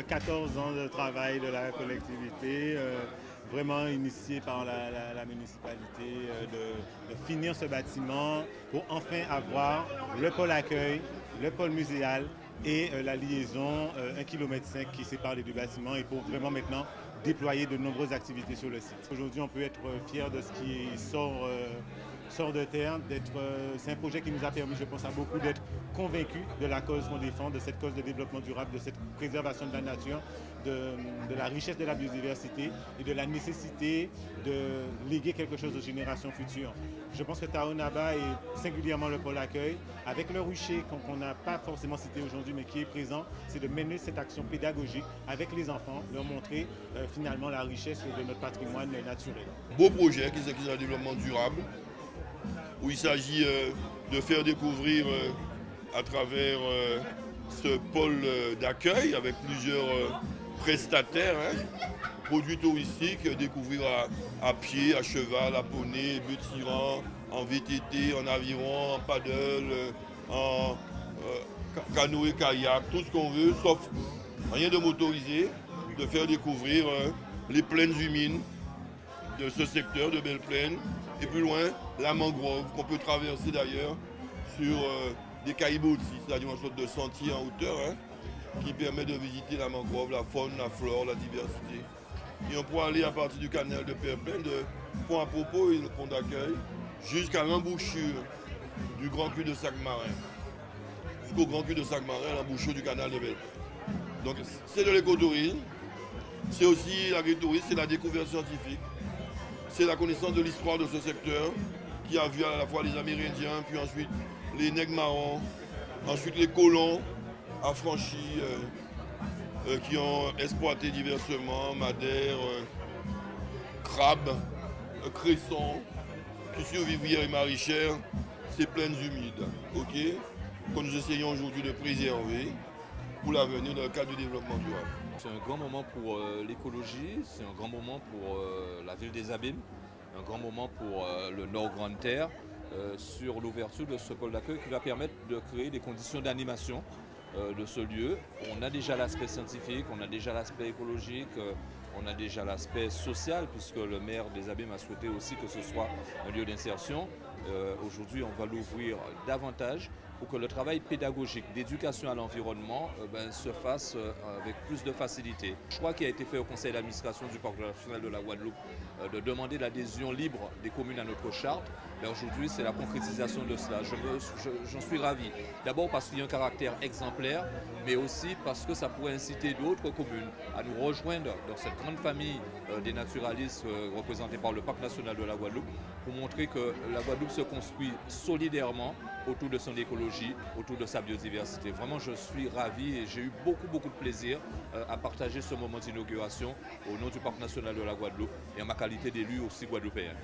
14 ans de travail de la collectivité, vraiment initié par la municipalité, de finir ce bâtiment pour enfin avoir le pôle accueil, le pôle muséal et la liaison 1,5 km qui sépare les deux bâtiments et pour vraiment maintenant déployer de nombreuses activités sur le site. Aujourd'hui, on peut être fier de ce qui sort de terre. C'est un projet qui nous a permis, je pense à beaucoup, d'être convaincus de la cause qu'on défend, de cette cause de développement durable, de cette préservation de la nature, de la richesse de la biodiversité et de la nécessité de léguer quelque chose aux générations futures. Je pense que Taonaba et singulièrement le pôle accueil, avec le rucher qu'on n'a pas forcément cité aujourd'hui mais qui est présent, c'est de mener cette action pédagogique avec les enfants, leur montrer finalement la richesse de notre patrimoine naturel. Beau projet qui s'appelle le développement durable, où il s'agit de faire découvrir à travers ce pôle d'accueil avec plusieurs prestataires, produits touristiques, découvrir à pied, à cheval, à poney, bœuf tirant, en VTT, en aviron, en paddle, en canoë, kayak, tout ce qu'on veut, sauf rien de motorisé, de faire découvrir les plaines humides de ce secteur de Belle-Plaine. Et plus loin, la mangrove qu'on peut traverser d'ailleurs sur des caillebotis, c'est-à-dire une sorte de sentier en hauteur qui permet de visiter la mangrove, la faune, la flore, la diversité. Et on pourra aller à partir du canal de Belle-Plaine, de Pont à Propos et le pont d'accueil, jusqu'à l'embouchure du Grand Cul de Sac-Marin. Jusqu'au Grand Cul de Sac-Marin, l'embouchure du canal de Belle-Plaine. Donc c'est de l'écotourisme, c'est aussi l'agritourisme, c'est la découverte scientifique. C'est la connaissance de l'histoire de ce secteur qui a vu à la fois les Amérindiens, puis ensuite les nègres marrons, ensuite les colons affranchis qui ont exploité diversement madère, crabes, cressons, qui survivent et maraîchères, ces plaines humides, que nous essayons aujourd'hui de préserver pour l'avenir dans le cadre du développement durable. C'est un grand moment pour l'écologie, c'est un grand moment pour la ville des Abîmes, un grand moment pour le Nord Grande Terre sur l'ouverture de ce pôle d'accueil qui va permettre de créer des conditions d'animation de ce lieu. On a déjà l'aspect scientifique, on a déjà l'aspect écologique, on a déjà l'aspect social puisque le maire des Abîmes a souhaité aussi que ce soit un lieu d'insertion. Aujourd'hui, on va l'ouvrir davantage pour que le travail pédagogique d'éducation à l'environnement se fasse avec plus de facilité. Le choix qui a été fait au conseil d'administration du Parc national de la Guadeloupe de demander l'adhésion libre des communes à notre charte, aujourd'hui c'est la concrétisation de cela. J'en suis ravi. D'abord parce qu'il y a un caractère exemplaire, mais aussi parce que ça pourrait inciter d'autres communes à nous rejoindre dans cette grande famille des naturalistes représentés par le Parc national de la Guadeloupe pour montrer que la Guadeloupe se construit solidairement autour de son écologie, autour de sa biodiversité. Vraiment, je suis ravi et j'ai eu beaucoup de plaisir à partager ce moment d'inauguration au nom du Parc national de la Guadeloupe et en ma qualité d'élu aussi guadeloupéen.